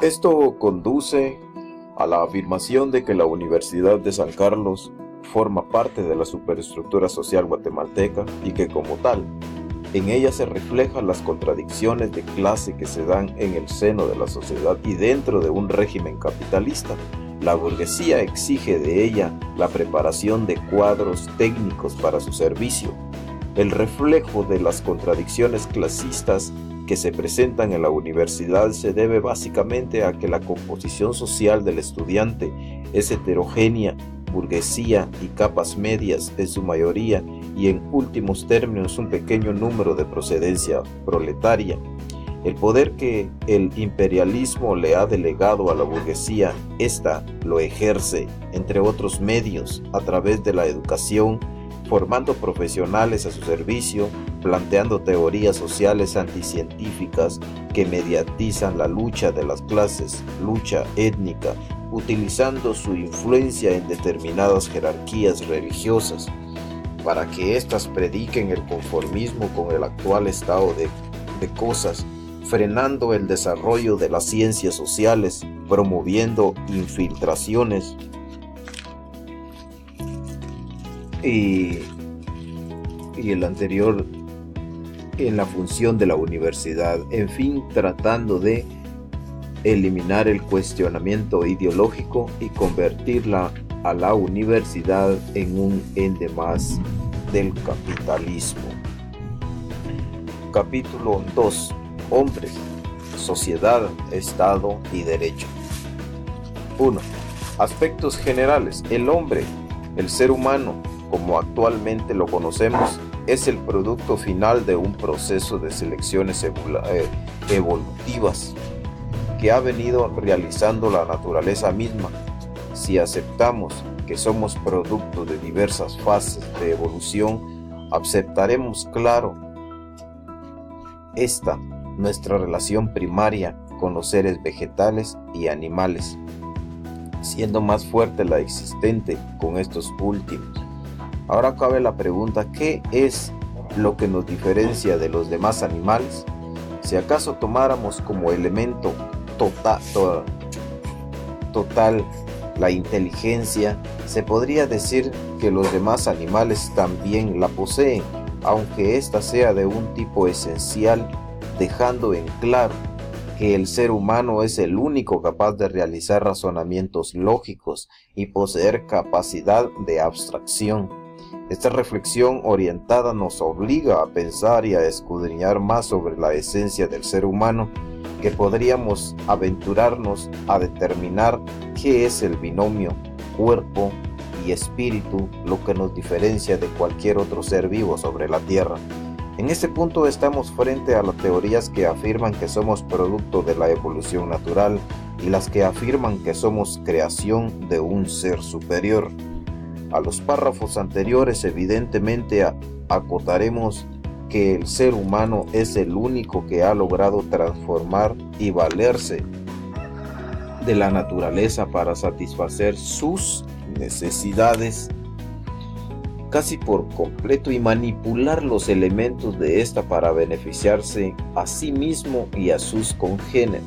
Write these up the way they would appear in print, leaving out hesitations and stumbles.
Esto conduce a la afirmación de que la Universidad de San Carlos forma parte de la superestructura social guatemalteca y que como tal, en ella se reflejan las contradicciones de clase que se dan en el seno de la sociedad y dentro de un régimen capitalista. La burguesía exige de ella la preparación de cuadros técnicos para su servicio. El reflejo de las contradicciones clasistas que se presentan en la universidad se debe básicamente a que la composición social del estudiante es heterogénea, burguesía y capas medias en su mayoría y en últimos términos un pequeño número de procedencia proletaria. El poder que el imperialismo le ha delegado a la burguesía, ésta lo ejerce, entre otros medios, a través de la educación, formando profesionales a su servicio, planteando teorías sociales anticientíficas que mediatizan la lucha de las clases, lucha étnica, utilizando su influencia en determinadas jerarquías religiosas, para que éstas prediquen el conformismo con el actual estado de cosas, frenando el desarrollo de las ciencias sociales, promoviendo infiltraciones y el anterior en la función de la universidad, en fin, tratando de eliminar el cuestionamiento ideológico y convertirla a la universidad en un ente más del capitalismo. Capítulo 2. Hombres, sociedad, Estado y derecho. 1. Aspectos generales. El hombre, el ser humano, como actualmente lo conocemos, es el producto final de un proceso de selecciones evolutivas que ha venido realizando la naturaleza misma. Si aceptamos que somos producto de diversas fases de evolución, aceptaremos claro esta nuestra relación primaria con los seres vegetales y animales, siendo más fuerte la existente con estos últimos. Ahora cabe la pregunta, ¿qué es lo que nos diferencia de los demás animales? Si acaso tomáramos como elemento total la inteligencia, se podría decir que los demás animales también la poseen, aunque ésta sea de un tipo esencial, dejando en claro que el ser humano es el único capaz de realizar razonamientos lógicos y poseer capacidad de abstracción. Esta reflexión orientada nos obliga a pensar y a escudriñar más sobre la esencia del ser humano, que podríamos aventurarnos a determinar qué es el binomio cuerpo y espíritu, lo que nos diferencia de cualquier otro ser vivo sobre la Tierra. En este punto estamos frente a las teorías que afirman que somos producto de la evolución natural y las que afirman que somos creación de un ser superior. A los párrafos anteriores evidentemente acotaremos que el ser humano es el único que ha logrado transformar y valerse de la naturaleza para satisfacer sus necesidades casi por completo y manipular los elementos de esta para beneficiarse a sí mismo y a sus congéneres.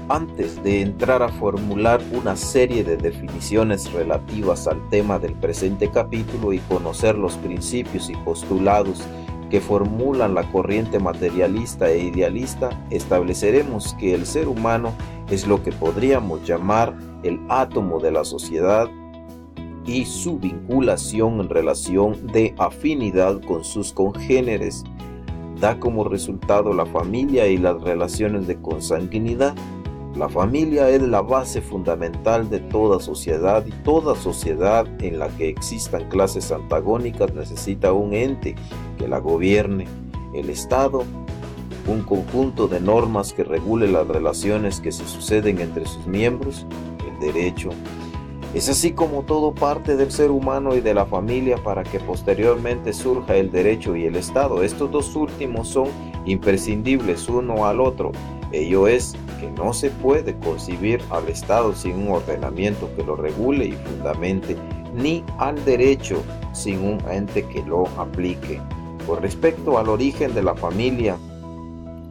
Antes de entrar a formular una serie de definiciones relativas al tema del presente capítulo y conocer los principios y postulados que formulan la corriente materialista e idealista, estableceremos que el ser humano es lo que podríamos llamar el átomo de la sociedad y su vinculación en relación de afinidad con sus congéneres da como resultado la familia y las relaciones de consanguinidad. La familia es la base fundamental de toda sociedad y toda sociedad en la que existan clases antagónicas necesita un ente que la gobierne. El Estado, un conjunto de normas que regule las relaciones que se suceden entre sus miembros. El derecho es así como todo parte del ser humano y de la familia para que posteriormente surja el derecho y el Estado. Estos dos últimos son imprescindibles uno al otro. Ello es que no se puede concebir al Estado sin un ordenamiento que lo regule y fundamente, ni al derecho sin un ente que lo aplique. Con respecto al origen de la familia,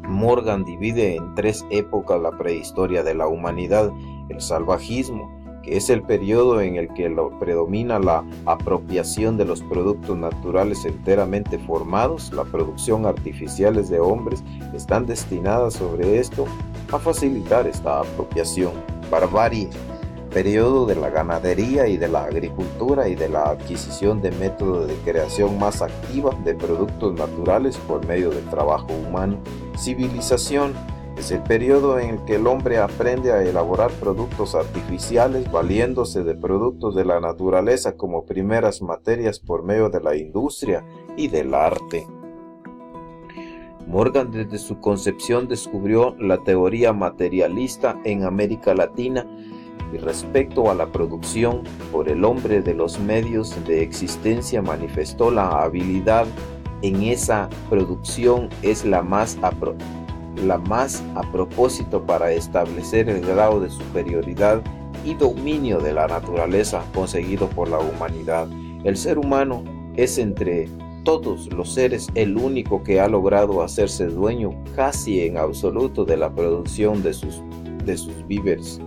Morgan divide en 3 épocas la prehistoria de la humanidad: el salvajismo, que es el periodo en el que predomina la apropiación de los productos naturales enteramente formados. La producción artificiales de hombres están destinadas sobre esto a facilitar esta apropiación. Barbarie, periodo de la ganadería y de la agricultura y de la adquisición de métodos de creación más activa de productos naturales por medio del trabajo humano. Civilización es el periodo en el que el hombre aprende a elaborar productos artificiales valiéndose de productos de la naturaleza como primeras materias por medio de la industria y del arte. Morgan desde su concepción descubrió la teoría materialista en América Latina y respecto a la producción por el hombre de los medios de existencia manifestó la habilidad en esa producción es la más a propósito para establecer el grado de superioridad y dominio de la naturaleza conseguido por la humanidad. El ser humano es entre todos los seres el único que ha logrado hacerse dueño casi en absoluto de la producción de sus víveres.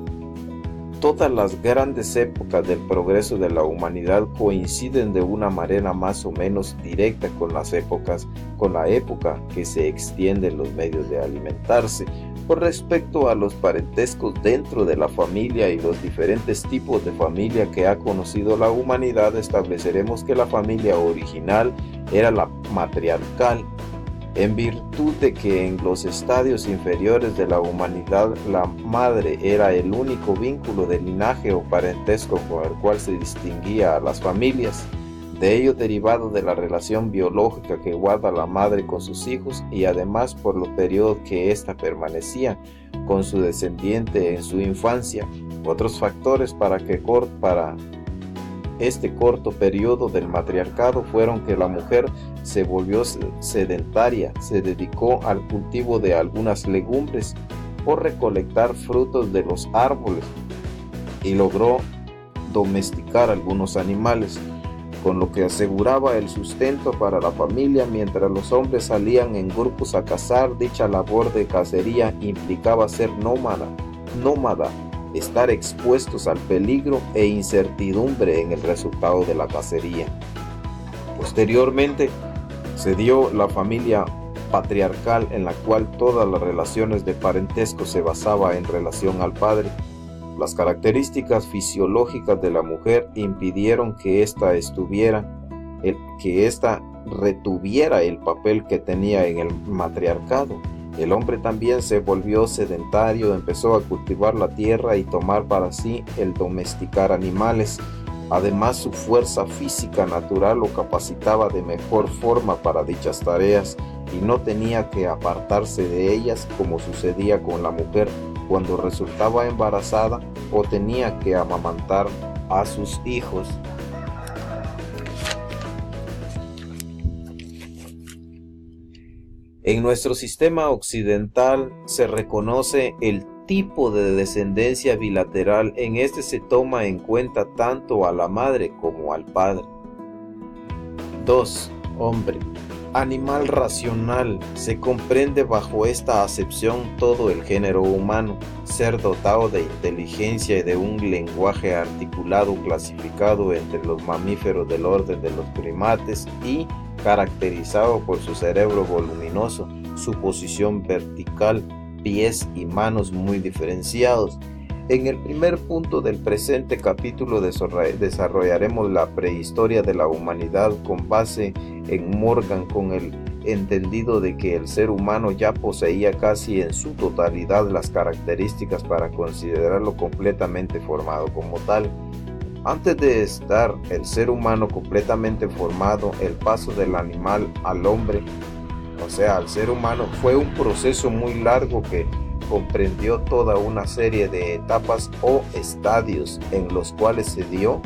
Todas las grandes épocas del progreso de la humanidad coinciden de una manera más o menos directa con la época que se extienden los medios de alimentarse. Con respecto a los parentescos dentro de la familia y los diferentes tipos de familia que ha conocido la humanidad, estableceremos que la familia original era la matriarcal, en virtud de que en los estadios inferiores de la humanidad la madre era el único vínculo de linaje o parentesco con el cual se distinguía a las familias. De ello derivado de la relación biológica que guarda la madre con sus hijos y además por los periodos que ésta permanecía con su descendiente en su infancia. Otros factores para este corto periodo del matriarcado fueron que la mujer se volvió sedentaria, se dedicó al cultivo de algunas legumbres o recolectar frutos de los árboles y logró domesticar algunos animales, con lo que aseguraba el sustento para la familia mientras los hombres salían en grupos a cazar. Dicha labor de cacería implicaba ser nómada, estar expuestos al peligro e incertidumbre en el resultado de la cacería. Posteriormente se dio la familia patriarcal, en la cual todas las relaciones de parentesco se basaba en relación al padre. Las características fisiológicas de la mujer impidieron que ésta retuviera el papel que tenía en el matriarcado. El hombre también se volvió sedentario, empezó a cultivar la tierra y tomar para sí el domesticar animales. Además, su fuerza física natural lo capacitaba de mejor forma para dichas tareas y no tenía que apartarse de ellas como sucedía con la mujer cuando resultaba embarazada o tenía que amamantar a sus hijos. En nuestro sistema occidental se reconoce el tipo de descendencia bilateral. En este se toma en cuenta tanto a la madre como al padre. 2. Hombre. Animal racional. Se comprende bajo esta acepción todo el género humano, ser dotado de inteligencia y de un lenguaje articulado clasificado entre los mamíferos del orden de los primates y caracterizado por su cerebro voluminoso, su posición vertical, pies y manos muy diferenciados. En el primer punto del presente capítulo desarrollaremos la prehistoria de la humanidad con base en Morgan, con el entendido de que el ser humano ya poseía casi en su totalidad las características para considerarlo completamente formado como tal. Antes de estar el ser humano completamente formado, el paso del animal al hombre, o sea, al ser humano, fue un proceso muy largo que comprendió toda una serie de etapas o estadios en los cuales se dio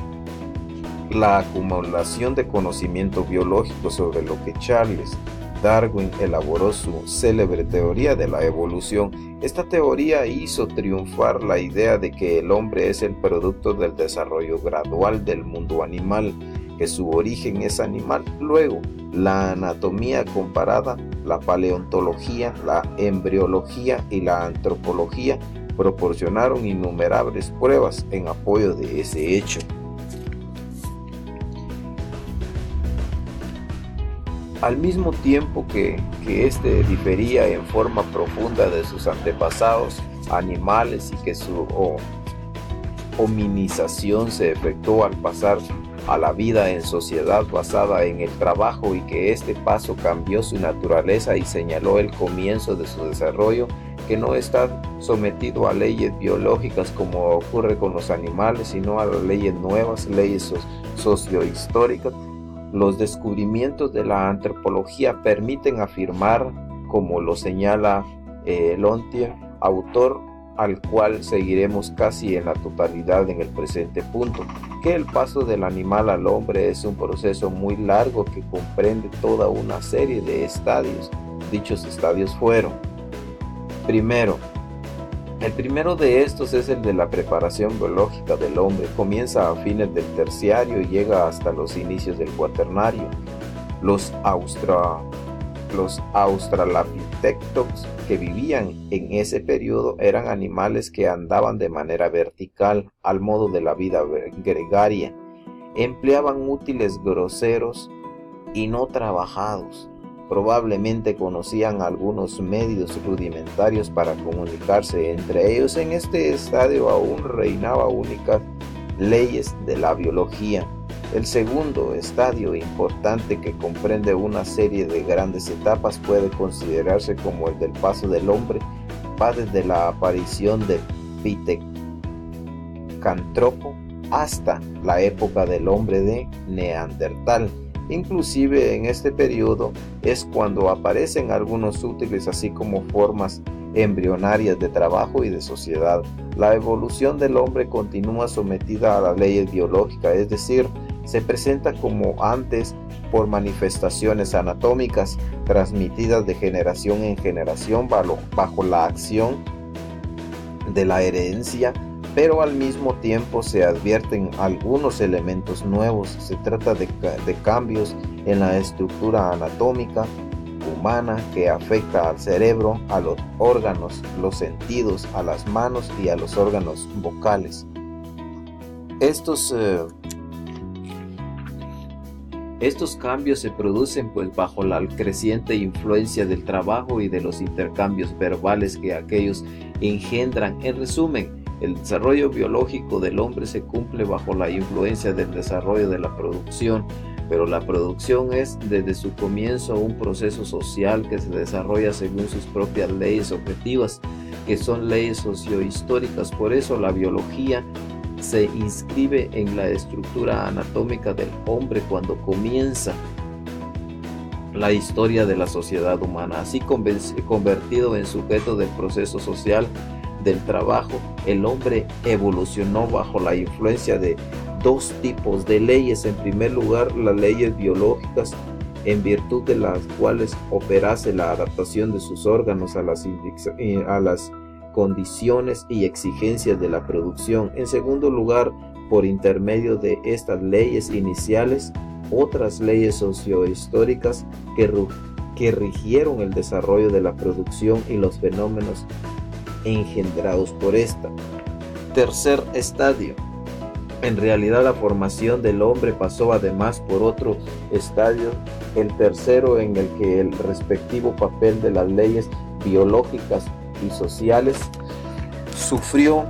la acumulación de conocimiento biológico, sobre lo que Charles Darwin elaboró su célebre teoría de la evolución. Esta teoría hizo triunfar la idea de que el hombre es el producto del desarrollo gradual del mundo animal. que su origen es animal. Luego, la anatomía comparada, la paleontología, la embriología y la antropología proporcionaron innumerables pruebas en apoyo de ese hecho. Al mismo tiempo que éste difería en forma profunda de sus antepasados animales y que su hominización se efectuó al pasar a la vida en sociedad basada en el trabajo y que este paso cambió su naturaleza y señaló el comienzo de su desarrollo, que no está sometido a leyes biológicas como ocurre con los animales, sino a las leyes nuevas, leyes sociohistóricas. Los descubrimientos de la antropología permiten afirmar, como lo señala Lontier, autor al cual seguiremos casi en la totalidad en el presente punto, que el paso del animal al hombre es un proceso muy largo que comprende toda una serie de estadios. Dichos estadios fueron: el primero de estos es el de la preparación biológica del hombre. Comienza a fines del terciario y llega hasta los inicios del cuaternario. Los Australopithecus que vivían en ese periodo eran animales que andaban de manera vertical, al modo de la vida gregaria. Empleaban útiles groseros y no trabajados. Probablemente conocían algunos medios rudimentarios para comunicarse entre ellos. En este estadio aún reinaban únicas leyes de la biología. El segundo estadio, importante, que comprende una serie de grandes etapas, puede considerarse como el del paso del hombre. Va desde la aparición de Pithecanthropo hasta la época del hombre de Neandertal. Inclusive en este periodo es cuando aparecen algunos útiles, así como formas embrionarias de trabajo y de sociedad. La evolución del hombre continúa sometida a las leyes biológicas, es decir, se presenta como antes por manifestaciones anatómicas transmitidas de generación en generación bajo la acción de la herencia, pero al mismo tiempo se advierten algunos elementos nuevos. Se trata de cambios en la estructura anatómica humana que afecta al cerebro, a los órganos, los sentidos, a las manos y a los órganos vocales. Estos cambios se producen bajo la creciente influencia del trabajo y de los intercambios verbales que aquellos engendran. En resumen, el desarrollo biológico del hombre se cumple bajo la influencia del desarrollo de la producción, pero la producción es desde su comienzo un proceso social que se desarrolla según sus propias leyes objetivas, que son leyes sociohistóricas. Por eso la biología se inscribe en la estructura anatómica del hombre cuando comienza la historia de la sociedad humana. Así convertido en sujeto del proceso social del trabajo, el hombre evolucionó bajo la influencia de dos tipos de leyes. En primer lugar, las leyes biológicas, en virtud de las cuales operase la adaptación de sus órganos a las condiciones y exigencias de la producción. En segundo lugar, por intermedio de estas leyes iniciales, otras leyes sociohistóricas que rigieron el desarrollo de la producción y los fenómenos engendrados por esta. Tercer estadio. En realidad, la formación del hombre pasó además por otro estadio, el tercero, en el que el respectivo papel de las leyes biológicas y sociales sufrió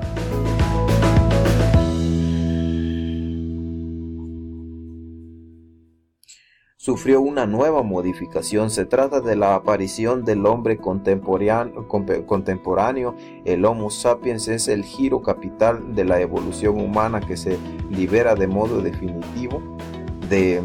una nueva modificación. Se trata de la aparición del hombre contemporáneo. El Homo sapiens es el giro capital de la evolución humana que se libera de modo definitivo de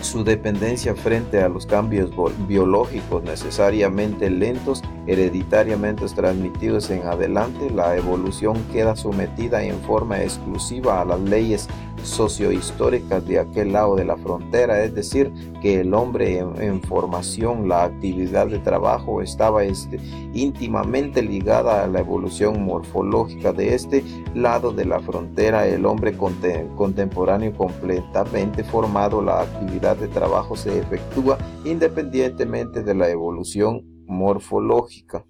su dependencia frente a los cambios biológicos necesariamente lentos hereditariamente transmitidos en adelante, la evolución queda sometida en forma exclusiva a las leyes sociohistóricas de aquel lado de la frontera, es decir, que el hombre en formación, la actividad de trabajo estaba íntimamente ligada a la evolución morfológica de este lado de la frontera. El hombre contemporáneo completamente formado, la actividad de trabajo se efectúa independientemente de la evolución morfológica.